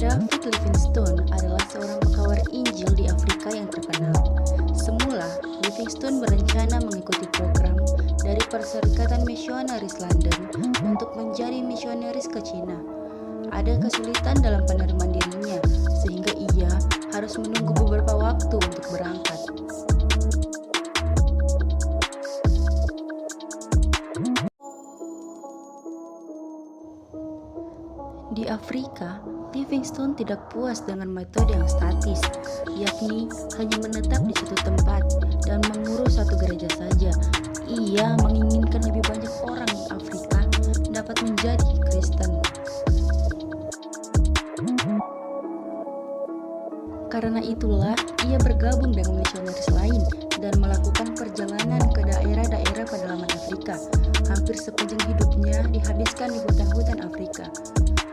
David Livingstone adalah seorang pekawal Injil di Afrika yang terkenal. Semula, Livingstone berencana mengikuti program dari Perserikatan Misionaris London untuk menjadi misionaris ke Cina. Ada kesulitan dalam penerimaan dirinya, sehingga ia harus menunggu beberapa waktu untuk berangkat. Di Afrika, Livingstone tidak puas dengan metode yang statis, yakni hanya menetap di satu tempat dan mengurus satu gereja saja. Ia menginginkan lebih banyak orang di Afrika dapat menjadi Kristen. Karena itulah, ia bergabung dengan misionaris lain dan melakukan perjalanan ke daerah-daerah pedalaman Afrika. Hampir sepanjang hidupnya dihabiskan di hutan-hutan Afrika.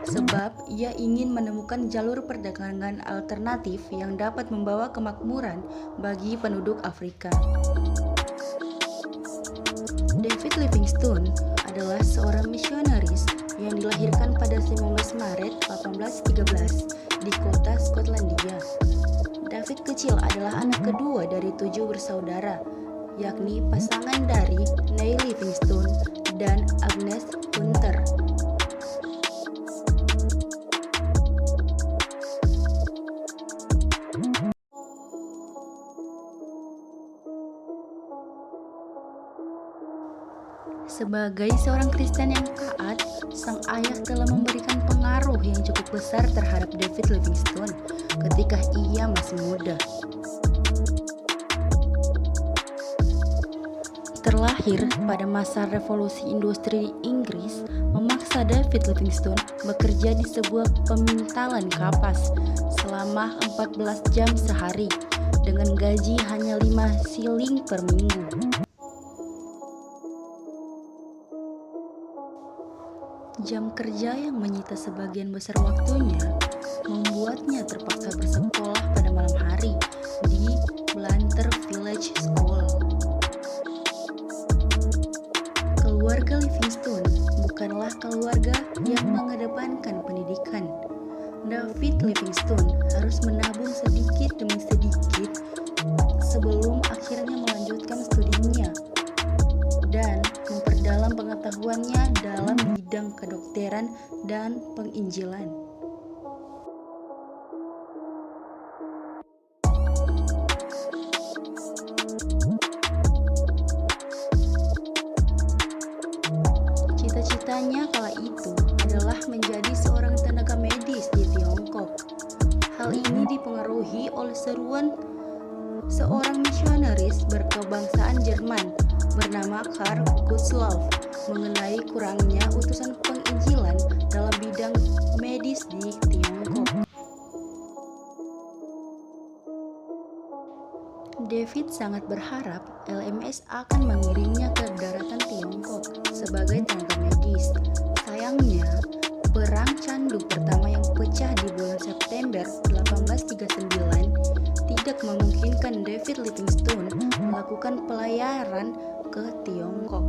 Sebab ia ingin menemukan jalur perdagangan alternatif yang dapat membawa kemakmuran bagi penduduk Afrika. David Livingstone adalah seorang misionaris yang dilahirkan pada 19 Maret 1813 di kota Skotlandia. David kecil adalah anak kedua dari 7 bersaudara, yakni pasangan dari Neil Livingstone dan Agnes Hunter. Sebagai seorang Kristen yang taat, sang ayah telah memberikan pengaruh yang cukup besar terhadap David Livingstone ketika ia masih muda. Terlahir pada masa revolusi industri di Inggris, memaksa David Livingstone bekerja di sebuah pemintalan kapas selama 14 jam sehari dengan gaji hanya 5 shilling per minggu. Jam kerja yang menyita sebagian besar waktunya membuatnya terpaksa bersekolah pada malam hari di Blantyre Village School. Keluarga Livingstone bukanlah keluarga yang mengedepankan pendidikan. David Livingstone harus menabung sedikit demi sedikit sebelum akhirnya melanjutkan studinya dan memperdalam pengetahuannya dalam bidang kedokteran dan penginjilan. Cita-citanya kala itu adalah menjadi seorang tenaga medis di Tiongkok. Hal ini dipengaruhi oleh seruan seorang misionaris berkebangsaan Jerman bernama Karl Gutzlaff mengenai kurangnya utusan penginjilan dalam bidang medis di Tiongkok. David sangat berharap LMS akan mengirimnya ke daratan Tiongkok sebagai tenaga medis. Sayangnya, Perang Candu pertama yang pecah di bulan September 1839 tidak memungkinkan David Livingstone melakukan pelayaran ke Tiongkok.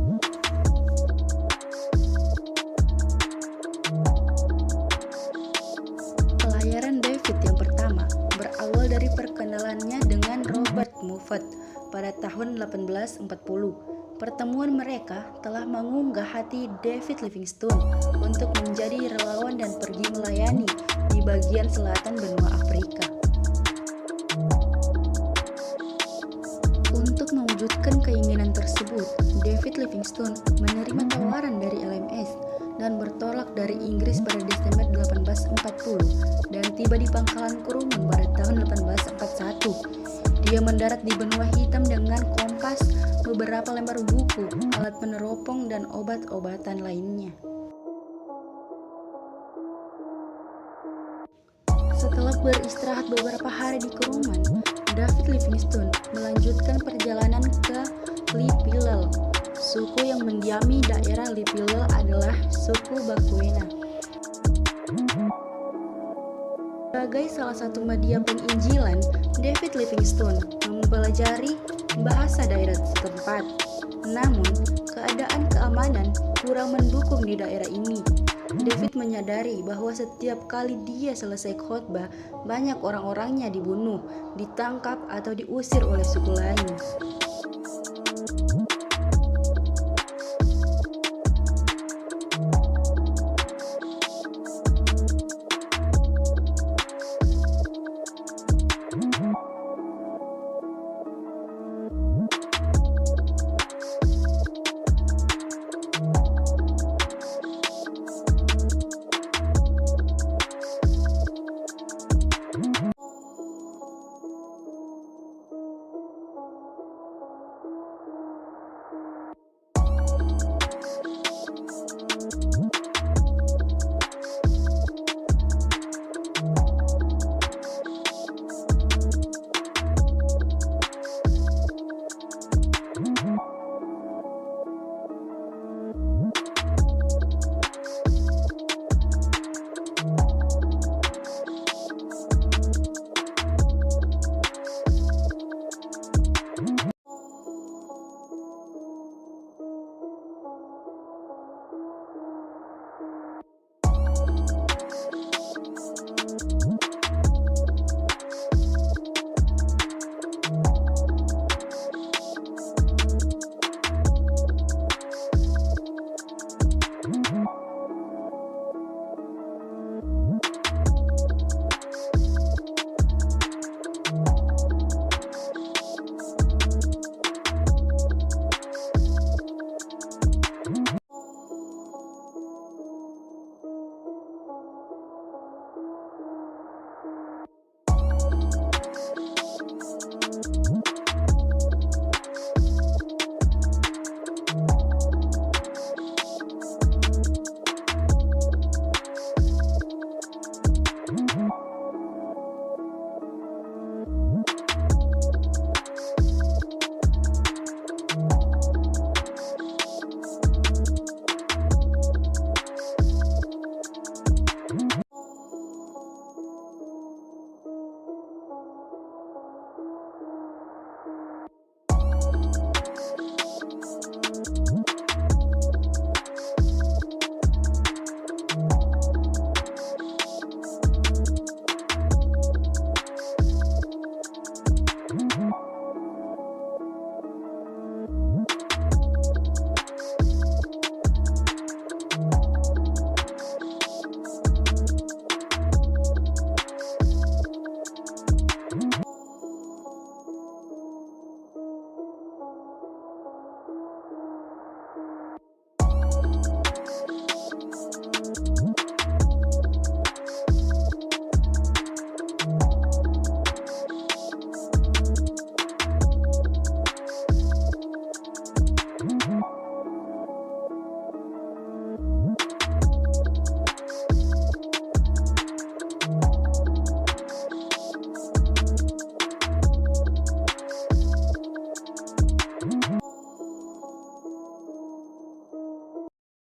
Pelayaran David yang pertama berawal dari perkenalannya dengan Robert Moffat pada tahun 1840. Pertemuan mereka telah mengunggah hati David Livingstone untuk menjadi relawan dan pergi melayani di bagian selatan benua Afrika. Untuk mewujudkan keinginan tersebut, David Livingstone menerima tawaran dari LMS dan bertolak dari Inggris pada Desember 1840 dan tiba di Pangkalan Kuruman pada tahun 1841. Dia mendarat di benua hitam dengan kompas, beberapa lembar buku, alat peneropong, dan obat-obatan lainnya. Setelah beristirahat beberapa hari di Kuruman, David Livingstone melanjutkan perjalanan ke Lipilel. Suku yang mendiami daerah Lipilel adalah suku Bakwena. Sebagai salah satu media penginjilan, David Livingstone mempelajari bahasa daerah setempat. Namun, keadaan keamanan kurang mendukung di daerah ini. David menyadari bahwa setiap kali dia selesai khotbah, banyak orang-orangnya dibunuh, ditangkap, atau diusir oleh suku lain.